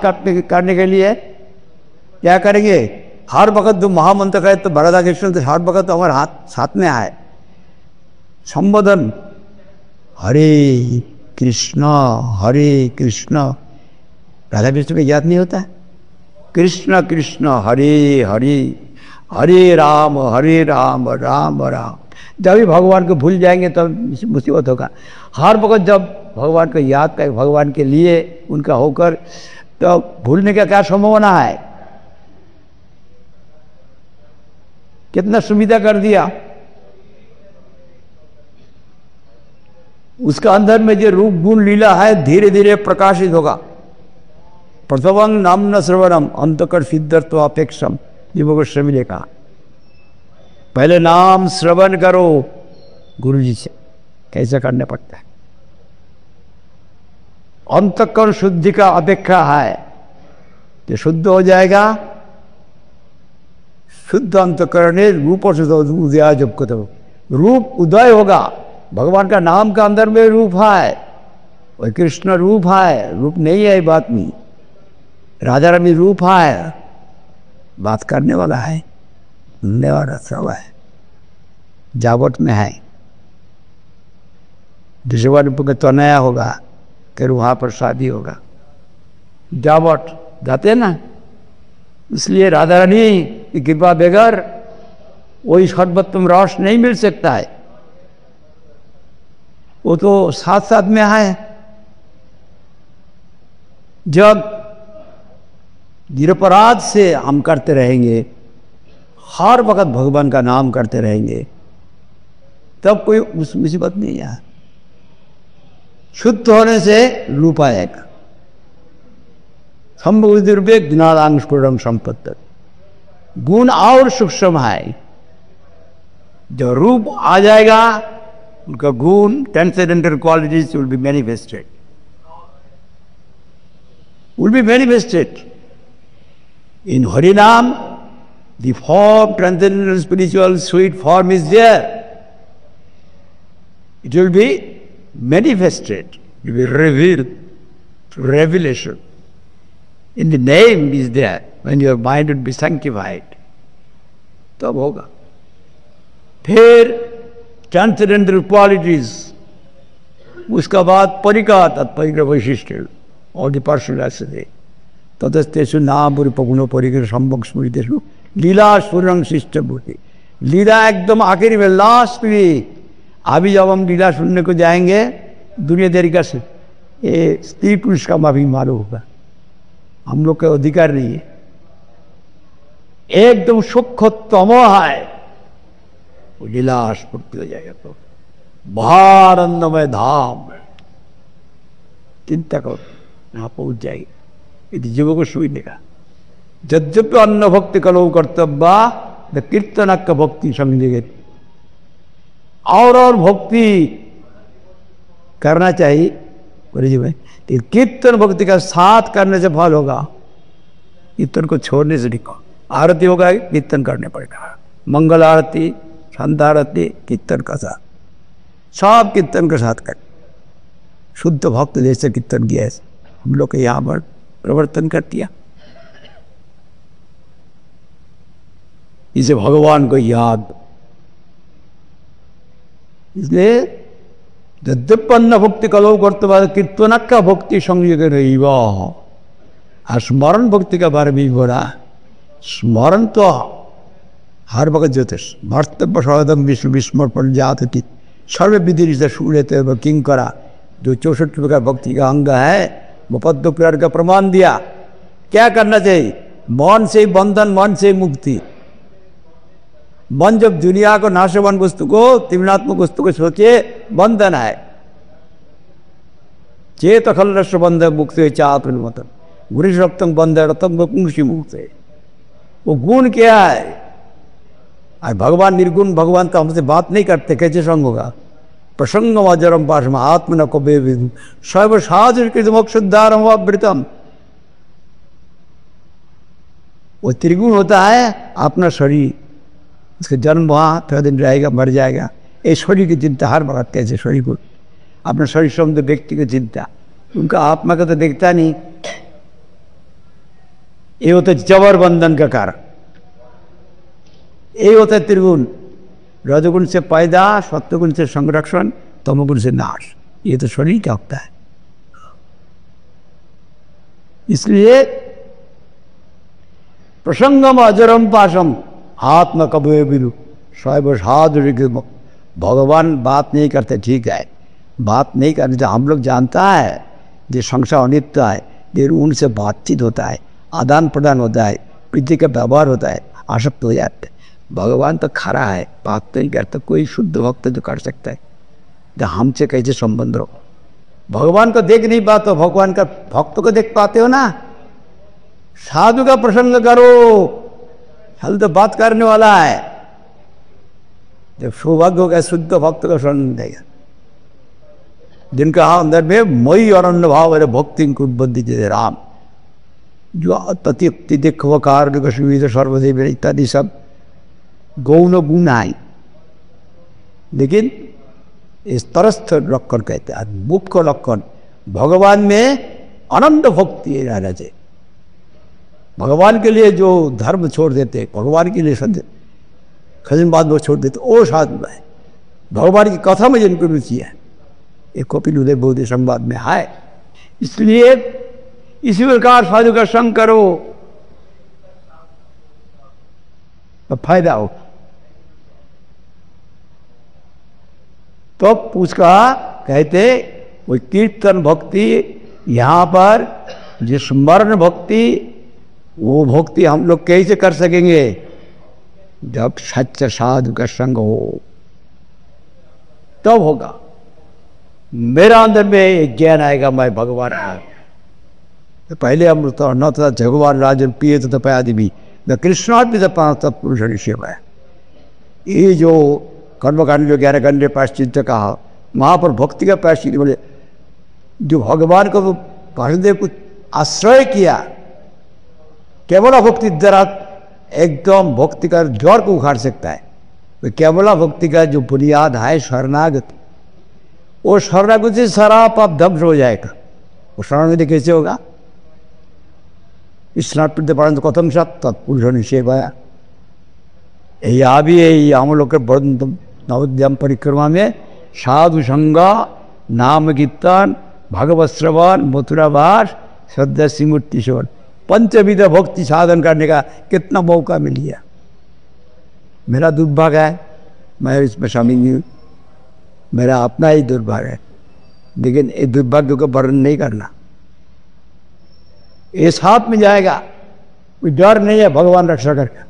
करने के लिए क्या करेंगे, हर वक्त जो महामंत्र कहे तो राधा कृष्ण तो हर वक्त हमारे हाथ साथ में आए। संबोधन हरे कृष्ण राधा कृष्ण का याद नहीं होता है, कृष्ण कृष्ण हरे हरे हरे राम राम राम। जब भी भगवान को भूल जाएंगे तब मुसीबत होगा। हर वक्त जब भगवान को याद करें, भगवान के लिए उनका होकर, तो भूलने का क्या संभावना है। कितना सुविधा कर दिया। उसका अंदर में जो रूप गुण लीला है धीरे धीरे प्रकाशित होगा। प्रथमं नाम न श्रवणम अंतकर सिद्धत्व अपेक्षम, जीव गोस्वामी ने कहा पहले नाम श्रवण करो गुरु जी से। कैसे करना पड़ता है? अंतकरण शुद्धि का अपेक्षा है, तो शुद्ध हो जाएगा। शुद्ध अंतकरण रूप और उदय जब को तो रूप उदय होगा। भगवान का नाम का अंदर में रूप है, वही कृष्ण रूप है, रूप नहीं है बात नहीं। राजा रानी रूप है, बात करने वाला है, सुनने वाला सब है, जावट में है। दूसरे रूप का तो नया होगा, फिर वहाँ पर शादी होगा, जावट जाते ना। इसलिए राधा रानी की कृपा बगैर वही सर्वोत्तम रस नहीं मिल सकता है। वो तो साथ साथ में है। जब निरपराध से हम करते रहेंगे, हर वक्त भगवान का नाम करते रहेंगे, तब कोई उस मुसीबत नहीं है। शुद्ध होने से रूप आएगा। संभूति रूपे गुणादांश पूर्ण संपत्ति, गुण और सूक्ष्म है। जो रूप आ जाएगा उनका गुण transcendental qualities will be manifested, will be manifested. In Harinam, the form, transcendental, spiritual, sweet form is there. It will be manifested, it will be revealed through revelation. In the name is there, when your mind will be sanctified. तब होगा। फिर transcendental qualities, उसका बाद परिका तत्परिग्रह वैशिष्ट और the personality ततस्तेषु नामपुरी परिग्रह संभोग स्मृतिषु लीला स्फुरंग शिष्ट बुद्धि। लीला एकदम आखिरी में, लास्ट में। अभी जब हम लीला सुनने को जाएंगे दुनियादारी का ये स्त्री पुरुष का माफी मालूम होगा, हम लोग का अधिकार नहीं है। एकदम सूक्ष्मतम है, वो लीला स्फूर्ति हो जाएगा तो महानंदमय धाम। चिंता करो, यहाँ पहुंच जाएगी। यदि जीव को सुई ने कहा जद्यप अन्न भक्ति कलो कर्तव्य कीर्तन का भक्ति समझेंगे। और भक्ति करना चाहिए जी भाई, कीर्तन भक्ति का साथ करने से फल होगा। कीर्तन को छोड़ने से नहीं। आरती होगा कीर्तन करने पड़ेगा, मंगल आरती, संध्या आरती, कीर्तन का साथ, सब कीर्तन के साथ कर। शुद्ध भक्त जैसे कीर्तन किया है हम लोग के यहाँ पर प्रवर्तन कर दिया। इसे भगवान को याद, इसलिए यद्यपन्न भक्ति कलो करते बाद कीर्तन का भक्ति संयोग रही और स्मरण भक्ति का बारे में हो रहा। स्मरण तो हर वक्त जो थे मर्तव्य सौदम विष्णु विस्मर्पण जात थी सर्व विधि से सूर्य किंग करा। जो 64 प्रकार भक्ति का अंग है वो पद्म प्रकार का प्रमाण दिया। क्या करना चाहिए? मन से बंधन, मन से मुक्ति। मन जब दुनिया को नाशवान वस्तु को, त्रिगुणात्मक वस्तु को सोचे बंधन है। चेत अखल रस बंध मुक्त चातुर्मतन गुरु सप्तम बंध रतम पुंसी मुक्त। वो गुण क्या है? आज भगवान निर्गुण भगवान तो हमसे बात नहीं करते, कैसे संग होगा? प्रसंग अजरम पाशम आत्म न कबे विदु सर्व साधन मोक्षोद्धारम वृतम। वो त्रिगुण होता है अपना शरीर, उसका जन्म वहाँ थोड़ा दिन रहेगा, मर जाएगा। ये शरीर की चिंता हर वक्त, कैसे शरीर को अपना शरीर शब्द व्यक्ति की चिंता, उनका आत्मा का तो देखता नहीं। ये होता है जबर बंधन का कारण। ये होता है त्रिगुण, रजगुण से पैदा, सत्वगुण से संरक्षण, तमोगुण से नाश। ये तो शरीर क्या होता है। इसलिए प्रसंगम अजरम पाशम आत्म कबे बिरु स्वयं साधु। भगवान बात नहीं करते, ठीक है, बात नहीं करने से हम लोग जानता है जो संसार अनित्य है, देर उनसे बातचीत होता है, आदान प्रदान होता है, प्रीति का व्यवहार होता है, आसक्त हो जाते हैं। भगवान तो खरा है, बात तो नहीं करता। कोई शुद्ध भक्त जो कर सकता है, तो हमसे कैसे संबंध रहो? भगवान को देख नहीं पाते, भगवान का भक्त को देख पाते हो ना? साधु का प्रसंग करो, हल तो बात करने वाला है। जब सौभाग्य होगा शुद्ध भक्त का शरण देगा, जिनका अंदर में मई और अन्न भाव है, भक्ति कुबंदी जय राम, जो तति देखो कार्य सुविधा सर्वदेव इत्यादि सब गौण गुण आए। लेकिन इस तरस्थ लक्षण कहते हैं, मुख्य लक्षण भगवान में अनंत भक्ति रहना चाहिए। भगवान के लिए जो धर्म छोड़ देते, भगवान के लिए सत्य खजनबाद वो छोड़ देते, वो साधु है। भगवान की कथा में जिनको रुचि है, एक कपिल उदय बोधि संवाद में है। इसलिए इसी प्रकार साधु का संग करो तो फायदा हो। तो उसका कहते वो कीर्तन भक्ति, यहाँ पर जो स्मरण भक्ति, वो भक्ति हम लोग कैसे कर सकेंगे? जब सच्चा साधु का संग हो तब होगा। मेरा अंदर में एक ज्ञान आएगा, मैं भगवान हूं। तो पहले हम तो न था भगवान राजन पिए तो तपादि भी न कृष्णार्थ तत्पुरुष सेवा है। ये जो कर्मकांड जो 11 घंटे प्रायश्चित कहा, वहाँ पर भक्ति का प्रायश्चित बोले, जो भगवान को वासुदेव को आश्रय किया, केवल भक्ति द्वारा एकदम भक्ति का ज्वर को उखाड़ सकता है। तो केवल भक्ति का जो बुनियाद है शरणागति, वो शरणागति से सारा पाप ध्वंस हो जाएगा। वो शरणागति कैसे होगा? स्नात कथम सत तत्पुरुष सेवाया। या भी यही हम लोग के नवोद्यम परिक्रमा में साधु संगा, नाम कीर्तन, भगवत श्रवण, मथुरावास, श्रद्धा सिमूर्ति सेवन, पंचविध भक्ति साधन करने का कितना मौका मिल गया। मेरा दुर्भाग्य है, मैं इसमें शामिल नहीं हूँ, मेरा अपना ही दुर्भाग्य है। लेकिन इस दुर्भाग्य को वर्णन नहीं करना, ये साथ में जाएगा, कोई डर नहीं है। भगवान रक्षा करके,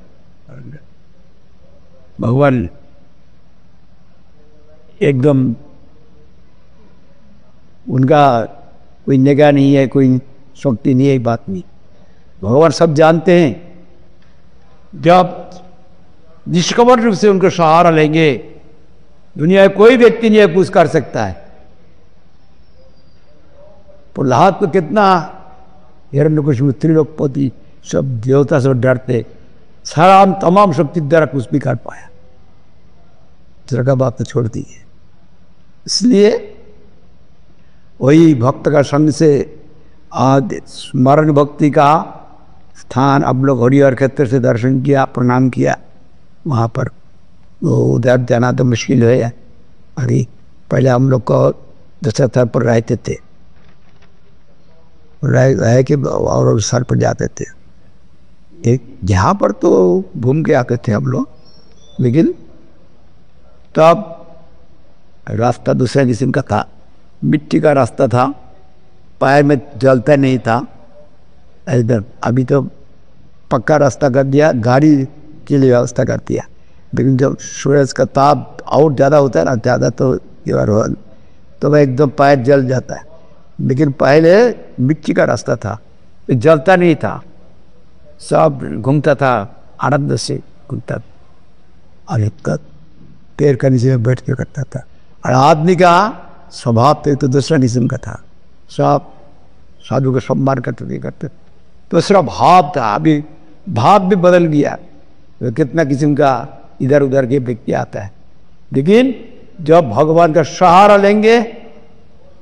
भगवान एकदम उनका कोई निगाह नहीं है, कोई शक्ति नहीं है, बात नहीं। भगवान सब जानते हैं। जब निष्कपट रूप से उनको सहारा लेंगे, दुनिया में कोई व्यक्ति नहीं है कुछ कर सकता है। प्रहलाद को कितना हिरण्यकशिपु, त्रिलोकपति, सब देवता सब डरते, सारा तमाम शक्ति द्वारा कुछ भी कर पाया। जगह बात तो छोड़ दी है। इसलिए वही भक्त का संग से आज स्मरण भक्ति का स्थान अब लोग हरिहर क्षेत्र से दर्शन किया, प्रणाम किया, वहाँ पर वो उधर जाना तो मुश्किल है। अभी पहले हम लोग को दशरथ पर रहते थे, रह के और सर पर जाते थे। एक जहाँ पर तो घूम के आते थे हम लोग, लेकिन तब रास्ता दूसरे किस्म का था, मिट्टी का रास्ता था, पैर में जलता नहीं था इधर। अभी तो पक्का रास्ता कर दिया, गाड़ी के लिए व्यवस्था कर दिया। लेकिन जब सूरज का ताप और ज़्यादा होता है ना, ज़्यादा तो वह एकदम पैर जल जाता है। लेकिन पहले मिट्टी का रास्ता था, जलता नहीं था, सब घूमता था, आनंद से घूमता था, और एक पैर का नीचे में बैठ के करता था। और आदमी का स्वभाव तो दूसरा किस्म का था, सब साधु का सम्मान करते नहीं करते, दूसरा भाव था। अभी भाव भी बदल गया, तो कितना किस्म का इधर उधर के व्यक्ति आता है। लेकिन जब भगवान का सहारा लेंगे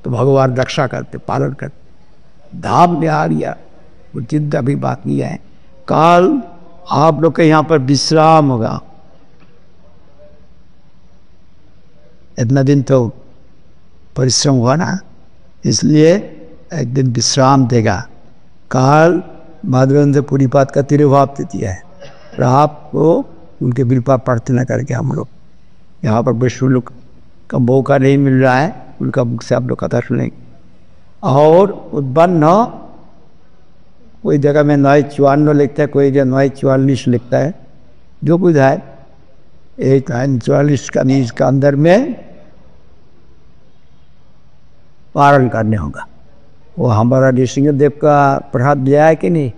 तो भगवान रक्षा करते, पालन करते। धाम ने आ गया, वो चिंता भी बात नहीं है। काल आप लोग के यहाँ पर विश्राम होगा। इतना दिन तो परिश्रम हुआ ना, इसलिए एक दिन विश्राम देगा। काल माधवेंद्र से पूरी बात का तिरुभाव दिया है, और आपको उनके विरुपा प्रार्थना करके हम लोग यहाँ पर विष्णु लोग का मौका नहीं मिल रहा है, उनका मुख से आप लोग कथा सुनेंगे। और उत्पन्न कोई जगह में 954 लिखता है, कोई जगह 944 लिखता है, जो कुछ है। एक 44 का नीच का अंदर में पारण करने होगा। वो हमारा नृसिंहदेव का प्रसाद दिया है कि नहीं?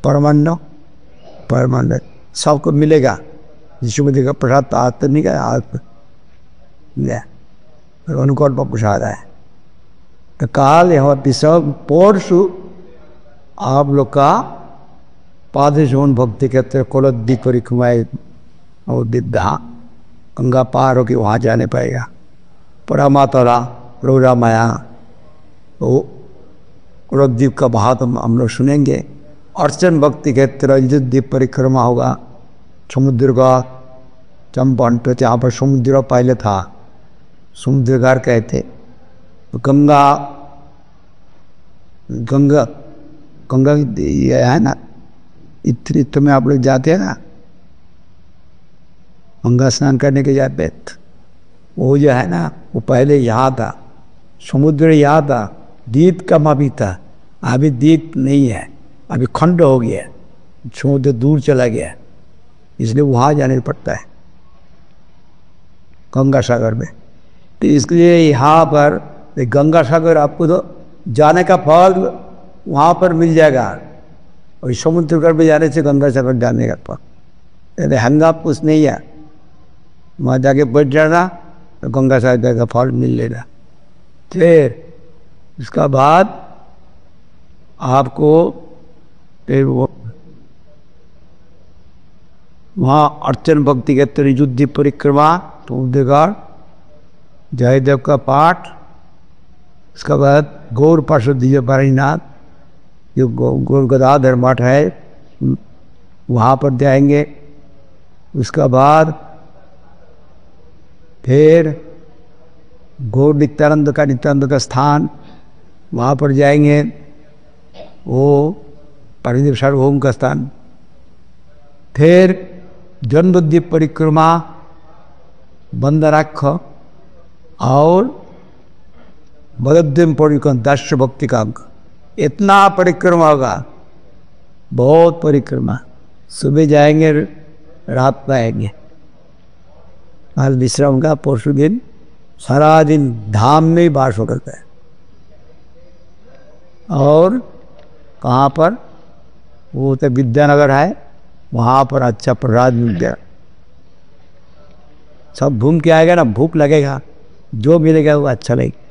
परमान्न परमान्न सबको मिलेगा। नृसिंहदेव का प्रसाद तो आज तो नहीं गया, आज तो उनको प्रसाद है। तो काल यहाँ विषय परशु आप लोग का पादजोन भक्ति कहते हैं, कुलद्वीप परिक्रमाएं और विद्या गंगा पार होकर वहाँ जाने पाएगा। परामातरा रोरा माया तो कुलद्वीप का बात हम लोग सुनेंगे। अर्चन भक्ति कहते रंजित परिक्रमा होगा, समुद्र का चंपन पे जहाँ पर समुद्र पहले था समुद्रगार कहते। तो गंगा गंगा गंगा ये है ना, इत्र में आप लोग जाते हैं ना, गंगा स्नान करने के जाते, वो जो है ना वो पहले यहाँ था, समुद्र यहाँ था, द्वीप कम अभी था, अभी द्वीप नहीं है, अभी खंड हो गया, समुद्र दूर चला गया, इसलिए वहाँ जाने पड़ता है गंगा सागर में। तो इसलिए यहाँ पर गंगा सागर आपको तो जाने का फल वहाँ पर मिल जाएगा, और समुद्र गर्भ जाने से गंगा सागर जाने का फल हंगा कुछ नहीं है। वहाँ जाके बैठ जाना तो गंगा सागर का फल मिल लेना। फिर इसका बाद आपको फिर वो वहाँ अर्चन भक्ति के त्रिजुद्धी परिक्रमा समुद्रगार जयदेव का पाठ, उसके बाद गौर पार्षद दिव्य पारीनाथ जो गौर गदाधर मठ है वहाँ पर जाएंगे। उसका बाद फिर गौर नित्यानंद का स्थान वहाँ पर जाएंगे, वो परिदेव सार्वभौम का स्थान। फिर जन्मद्वीप परिक्रमा बंदराक्ष और मदद्यम परिक्रमा दास्य भक्ति का अंक, इतना परिक्रमा होगा, बहुत परिक्रमा। सुबह जाएंगे रात में आएंगे, आज विश्राम का, परसों दिन सारा दिन धाम में ही वास करता है। और कहाँ पर? वो तो विद्यानगर है, वहाँ पर अच्छा प्रसाद मिल गया। सब घूम के आएगा ना, भूख लगेगा, जो मिलेगा वो अच्छा लगेगा।